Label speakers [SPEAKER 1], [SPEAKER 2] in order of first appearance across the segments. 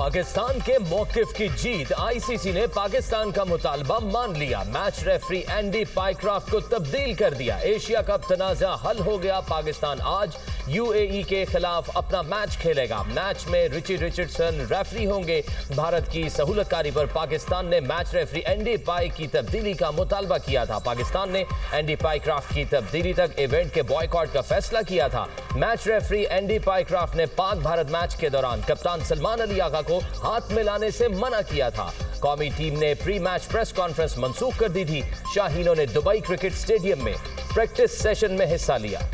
[SPEAKER 1] पाकिस्तान के मौकिफ की जीत। आईसीसी ने पाकिस्तान का मुतालबा मान लिया। मैच रेफरी एंडी पाइक्राफ्ट को तब्दील कर दिया। एशिया कप तनाज़ा हल हो गया। पाकिस्तान आज यूएई के खिलाफ अपना मैच खेलेगा। मैच में रिची रिचर्डसन रेफरी होंगे। भारत की सहूलतकारी पर पाकिस्तान ने मैच रेफरी एंडी पाई की तब्दीली का मुतालबा किया था। पाकिस्तान ने एंडी पाइक्राफ्ट की तब्दीली तक इवेंट के बॉयकॉट का फैसला किया था। मैच रेफरी एंडी पाइक्राफ्ट ने पाक भारत मैच के दौरान कप्तान सलमान अली आगा को हाथ मिलाने से मना किया था। कौमी टीम ने प्री मैच प्रेस कॉन्फ्रेंस मंसूख कर दी थी। शाहीनों ने दुबई क्रिकेट स्टेडियम में प्रैक्टिस सेशन में हिस्सा लिया।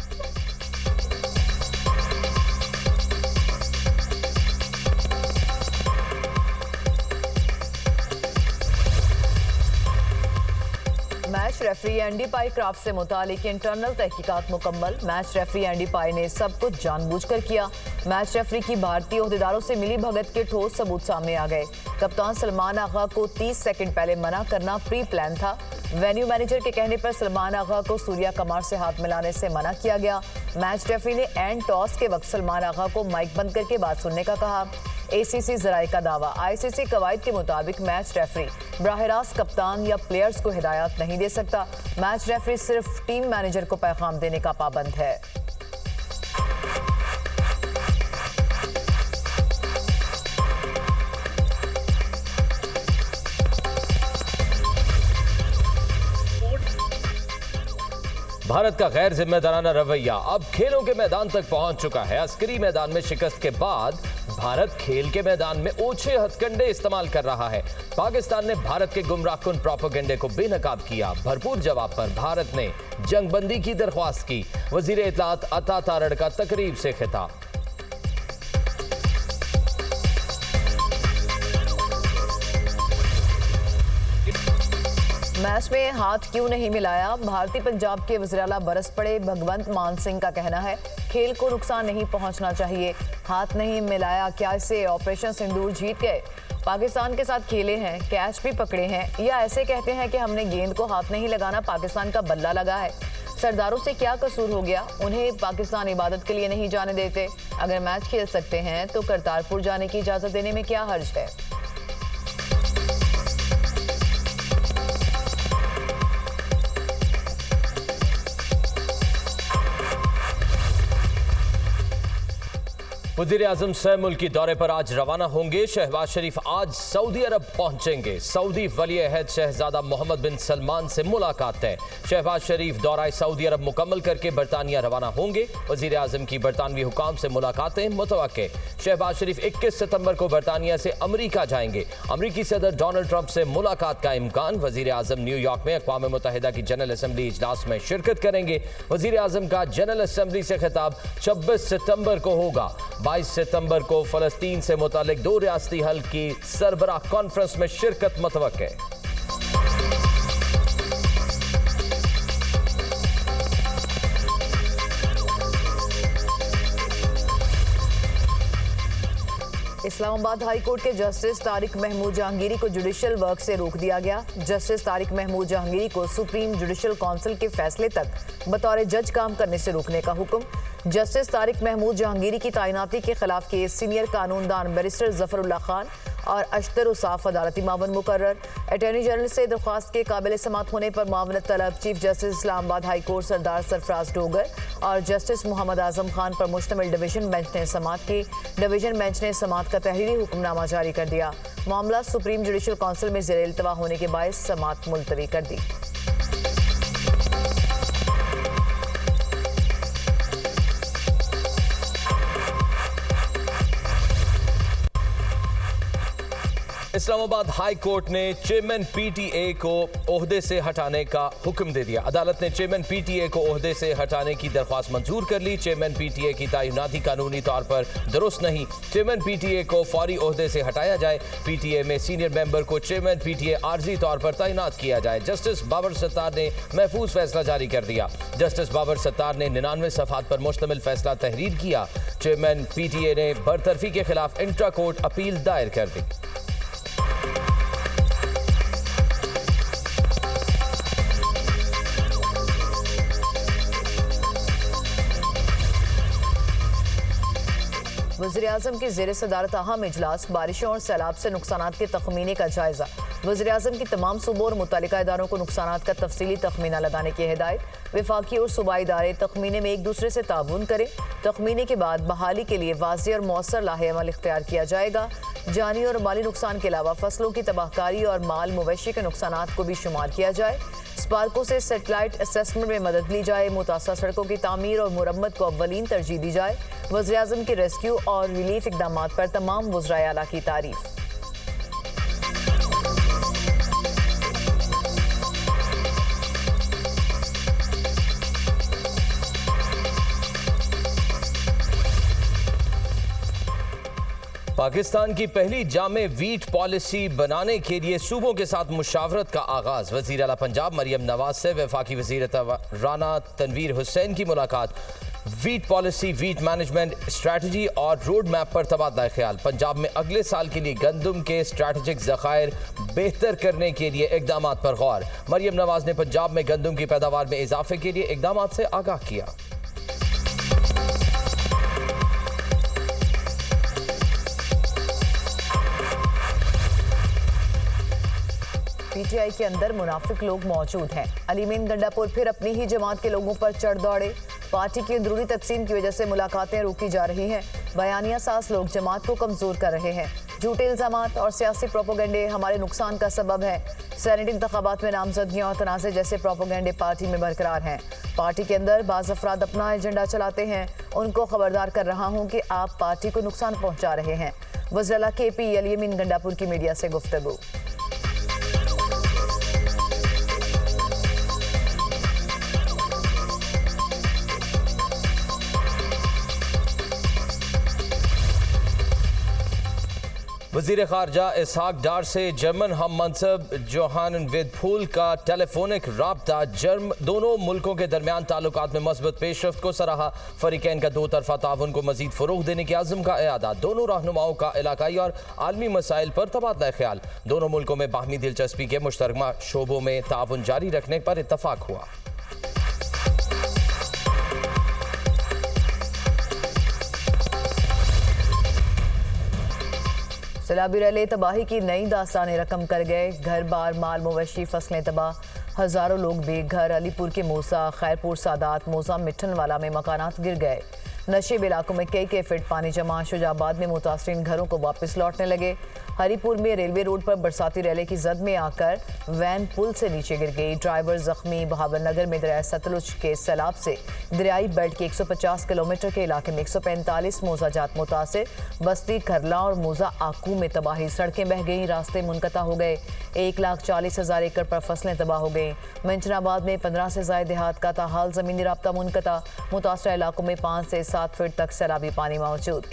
[SPEAKER 2] मैच रेफरी एंडी पाई क्राफ्ट से मुतालिक इंटरनल तहकीकात मुकम्मल। मैच रेफरी एंडी पाई ने सब कुछ जानबूझकर किया। मैच रेफरी की भारतीय ओहदेदारों से मिली भगत के ठोस सबूत सामने आ गए। कप्तान सलमान आगा को 30 सेकंड पहले मना करना प्री प्लान था। वेन्यू मैनेजर के कहने पर सलमान आगा को सूर्या कमार से हाथ मिलाने से मना किया गया। मैच रेफरी ने एंड टॉस के वक्त सलमान आगा को माइक बंद करके बात सुनने का कहा। एसीसी जराये का दावा। आईसीसी कवायद के मुताबिक मैच रेफरी बराह रास्त कप्तान या प्लेयर्स को हिदायत नहीं दे सकता। मैच रेफरी सिर्फ टीम मैनेजर को पैगाम देने का पाबंद है।
[SPEAKER 1] भारत का गैर जिम्मेदाराना रवैया अब खेलों के मैदान तक पहुंच चुका है। अस्करी मैदान में शिकस्त के बाद भारत खेल के मैदान में ओछे हथकंडे इस्तेमाल कर रहा है। पाकिस्तान ने भारत के गुमराहकुन प्रोपेगेंडे को बेनकाब किया। भरपूर जवाब पर भारत ने जंगबंदी की दरख्वास्त की। वजीर इत्तलात अता तारड़ का तकरीब से खिताब।
[SPEAKER 2] मैच में हाथ क्यों नहीं मिलाया? भारतीय पंजाब के वज़ीर-ए-आला बरस पड़े। भगवंत मान सिंह का कहना है खेल को नुकसान नहीं पहुंचना चाहिए। हाथ नहीं मिलाया, क्या इससे ऑपरेशन सिंदूर जीत गए? पाकिस्तान के साथ खेले हैं, कैच भी पकड़े हैं, या ऐसे कहते हैं कि हमने गेंद को हाथ नहीं लगाना, पाकिस्तान का बल्ला लगा है? सरदारों से क्या कसूर हो गया? उन्हें पाकिस्तान इबादत के लिए नहीं जाने देते। अगर मैच खेल सकते हैं तो करतारपुर जाने की इजाज़त देने में क्या हर्ज है?
[SPEAKER 1] वज़ीर आज़म सह मुल्की दौरे पर आज रवाना होंगे। शहबाज शरीफ आज सऊदी अरब पहुंचेंगे। सऊदी वली-ए-अहद शहजादा मोहम्मद बिन सलमान से मुलाकात है। शहबाज शरीफ दौरा सऊदी अरब मुकम्मल करके बरतानिया रवाना होंगे। वज़ीर आज़म की बरतानवी हुकाम से मुलाकातें मुतवक्के। शहबाज शरीफ 21 सितंबर को बरतानिया से अमरीका जाएंगे। अमरीकी सदर डोनाल्ड ट्रंप से मुलाकात का इम्कान। वज़ीर आज़म न्यूयॉर्क में अक़वाम मुत्तहिदा की जनरल असम्बली इजलास में शिरकत करेंगे। वज़ीर आज़म का जनरल असम्बली से खिताब 26 सितंबर को होगा। 22 सितंबर को फलस्तीन से मुतालिक 2 रियासती हल की सरबराह कॉन्फ्रेंस में शिरकत मुतवक्के।
[SPEAKER 2] इस्लामाबाद हाई कोर्ट के जस्टिस तारिक महमूद जहांगीरी को जुडिशल वर्क से रोक दिया गया। जस्टिस तारिक महमूद जहांगीरी को सुप्रीम जुडिशल काउंसिल के फैसले तक बतौर जज काम करने से रोकने का हुक्म। जस्टिस तारिक महमूद जहांगीरी की तैनाती के खिलाफ केस सीनियर कानूनदान बैरिस्टर जफरुल्लाह खान और अशतर उसाफ अदालती मावन मुकर्रर। अटॉर्नी जनरल से दरख्वास्त के काबिल समात होने पर मावनत तलब chief justice Islamabad high court Sardar Sarfaraz Dogar और जस्टिस मोहम्मद आजम खान पर मुश्तमिल डिवीजन बेंच ने समात की। डिवीजन बेंच ने समात का तहरीरी हुक्मनामा जारी कर दिया। मामला सुप्रीम जुडिशल काउंसिल में ज़ेर इल्तवा होने के बायस समात मुलतवी कर दी।
[SPEAKER 1] इस्लामाबाद हाई कोर्ट ने चेयरमैन पीटीए को ओहदे से हटाने का हुक्म दे दिया। अदालत ने चेयरमैन पीटीए को ओहदे से हटाने की दरख्वास्त मंजूर कर ली। चेयरमैन पीटीए की तैनाती कानूनी तौर पर दुरुस्त नहीं। चेयरमैन पीटीए को फौरी ओहदे से हटाया जाए। पीटीए में सीनियर मेंबर को चेयरमैन पीटीए आर्जी तौर पर तैनात किया जाए। जस्टिस बाबर सत्तार ने महफूज फैसला जारी कर दिया। जस्टिस बाबर सत्तार ने 99 सफ़हात पर मुश्तमिल फैसला तहरीर किया। चेयरमैन पीटीए ने बरतरफी के खिलाफ इंट्रा कोर्ट अपील दायर कर दी।
[SPEAKER 2] वज़ीर-ए-आज़म की ज़ेर सदारत अहम इजलास, बारिशों और सैलाब से नुकसानात के तखमीने का जायजा। वज़ीर-ए-आज़म की तमाम सूबों और मुतल्लिका इदारों को नुकसानात का तफसीली तखमीना लगाने की हिदायत। वफाकी और सूबाई इदारे तखमीने में एक दूसरे से ताउन करें। तखमीने के बाद बहाली के लिए वाज़ेह और मौसर लाहे-अमल इख्तियार किया जाएगा। जानी और माली नुकसान के अलावा फसलों की तबाहकारी और माल मवेशी के नुकसानात को भी शुमार किया जाए। स्पार्को से सेटेलाइट असेसमेंट में मदद ली जाए। मुतासर सड़कों की तामीर और मुरम्मत को अव्वलीन तरजीह दी जाए। वज़ीर-ए-आज़म की रेस्क्यू और रिलीफ इक़दाम पर तमाम वज़राए आला की तारीफ।
[SPEAKER 1] पाकिस्तान की पहली जामे वीट पॉलिसी बनाने के लिए सूबों के साथ मुशावरत का आगाज। वज़ीर आला पंजाब मरियम नवाज से वफाकी वज़ीर राना तनवीर हुसैन की मुलाकात। Wheat policy, wheat management strategy और रोड मैप पर तबादला ख्याल। पंजाब में अगले साल के लिए गंदम के स्ट्रैटेजिक ज़खायर बेहतर करने के लिए इक़दाम पर गौर। मरियम नवाज ने पंजाब में गंदम की पैदावार में इजाफे के लिए इक़दाम से आगाह किया।
[SPEAKER 2] पीटीआई के अंदर मुनाफिक लोग मौजूद हैं। अलीमीन गंडापुर फिर अपनी ही जमात के लोगों पर चढ़ दौड़े। पार्टी की अंदरूनी तकसीम की वजह से मुलाकातें रोकी जा रही हैं। बयानिया साज लोग जमात को कमजोर कर रहे हैं। झूठे इल्जामात और सियासी प्रोपोगंडे हमारे नुकसान का सबब है। सेनेट इंतखाबात में नामजदगियां और तनाज़े जैसे प्रोपोगंडे पार्टी में बरकरार हैं। पार्टी के अंदर बाज़ अफराद अपना एजेंडा चलाते हैं। उनको खबरदार कर रहा हूँ कि आप पार्टी को नुकसान पहुँचा रहे हैं। वज़ीर आला KP अलीमीन गंडापुर की मीडिया से गुफ्तगू।
[SPEAKER 1] वज़ीर ख़ारजा इसहाक डार से जर्मन हम मनसब जोहान विदफूल का टेलीफोनिक राब्ता दोनों मुल्कों के दरमियान ताल्लुकात में मज़बूत पेशरफ्त को सराहा। फ़रीक़ैन का दो तरफ़ा ताउन को मज़ीद फ़रोग़ देने के अज़्म का इरादा। दोनों रहनुमाओं का इलाकाई और आलमी मसाइल पर तबादला ख्याल। दोनों मुल्कों में बाहमी दिलचस्पी के मुश्तरका शोबों में ताउन जारी रखने पर इत्तफ़ाक़ हुआ।
[SPEAKER 2] सैलाबी रैले तबाही की नई दास्तानें रकम कर गए। घर बार, माल मवेशी, फसलें तबाह, हज़ारों लोग बेघर। अलीपुर के मूसा, खैरपुर, सादात, मोजा, मिठनवाला में मकानात गिर गए। नशेब इलाकों में कई फीट पानी जमा। शुजाबाद में मुतासरीन घरों को वापस लौटने लगे। हरीपुर में रेलवे रोड पर बरसाती रैले की जद में आकर वैन पुल से नीचे गिर गई। ड्राइवर जख्मी। बहावलनगर में दरिया सतलुज के सैलाब से दरियाई बेल्ट के 150 किलोमीटर के इलाके में 145 मोजा जात मुतासिर। बस्ती, करला और मोजा आकू में तबाही। सड़कें बह गई, रास्ते मुनक़ता हो गए। 1,40,000 एकड़ पर फसलें तबाह हो गई। मंचनाबाद में 15 से ज़ायद देहात का ताहाल ज़मीनी राब्ता मुनक़ता। मुतासरा इलाकों में 5 से 7 फीट तक सैलाबी पानी मौजूद।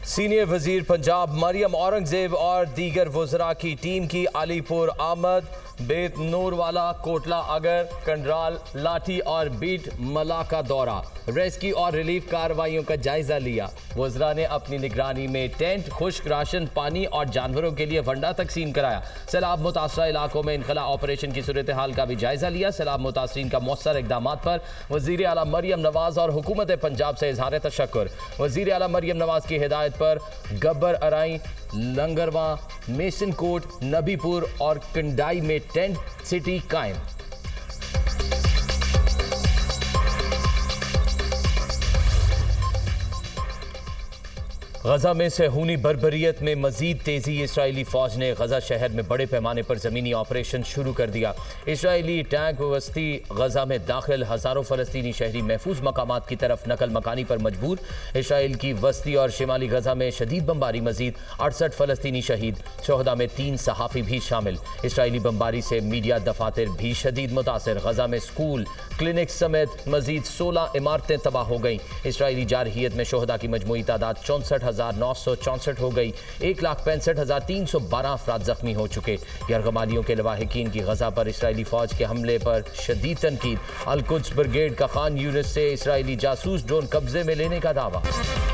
[SPEAKER 1] सीनियर वजीर पंजाब मरियम औरंगजेब और दीगर वज़रा की टीम की अलीपुर आमद। बेत नूरवाला, कोटला अगर, कंडराल, लाठी और बीट मला का दौरा। रेस्क्यू और रिलीफ कार्रवाइयों का जायजा लिया। वज़रा ने अपनी निगरानी में टेंट, खुश्क राशन, पानी और जानवरों के लिए वंडा तकसीम कराया। सैलाब मुतासरा इलाकों में इनखला ऑपरेशन की सूरत हाल का भी जायजा लिया। सैलाब मुतासरीन का मौसर इक़दाम पर वज़ीर आला मरियम नवाज और हुकूमत पंजाब से इजहार तशक्कुर। वज़ीर आला मरियम नवाज की हिदायत पर गब्बर अराई, लंगरवा, मेसन कोट, नबीपुर और कंडाई में टेंट सिटी कायम। गजा में सेहूनी बर्बरियत में मजीद तेजी। इसराइली फौज ने गजा शहर में बड़े पैमाने पर जमीनी ऑपरेशन शुरू कर दिया। इसराइली टैंक वस्ती गजा में दाखिल, हजारों फलस्तीनी शहरी महफूज मकामात की तरफ नकल मकानी पर मजबूर। इसराइल की वस्ती और शिमाली गजा में शदीद बमबारी, मजीद 68 फलस्तीनी शहीद। शोहदा में 3 सहाफ़ी भी शामिल। इसराइली बमबारी से मीडिया दफातर भी शदीद मुतासर। गजा में स्कूल, क्लिनिक समेत मजीद 16 इमारतें तबाह हो गईं। इसराइली जारहियत में शोहदा की मजमूई तादाद 64,964 हो गई। 1,65,312 अफराद जख्मी हो चुके। यरगमालियों के लवाहिकीन की गजा पर इसराइली फौज के हमले पर शदीद तनकीद। अल-कुद्स ब्रिगेड का खान यूनिस से इसराइली जासूस ड्रोन कब्जे में लेने का दावा।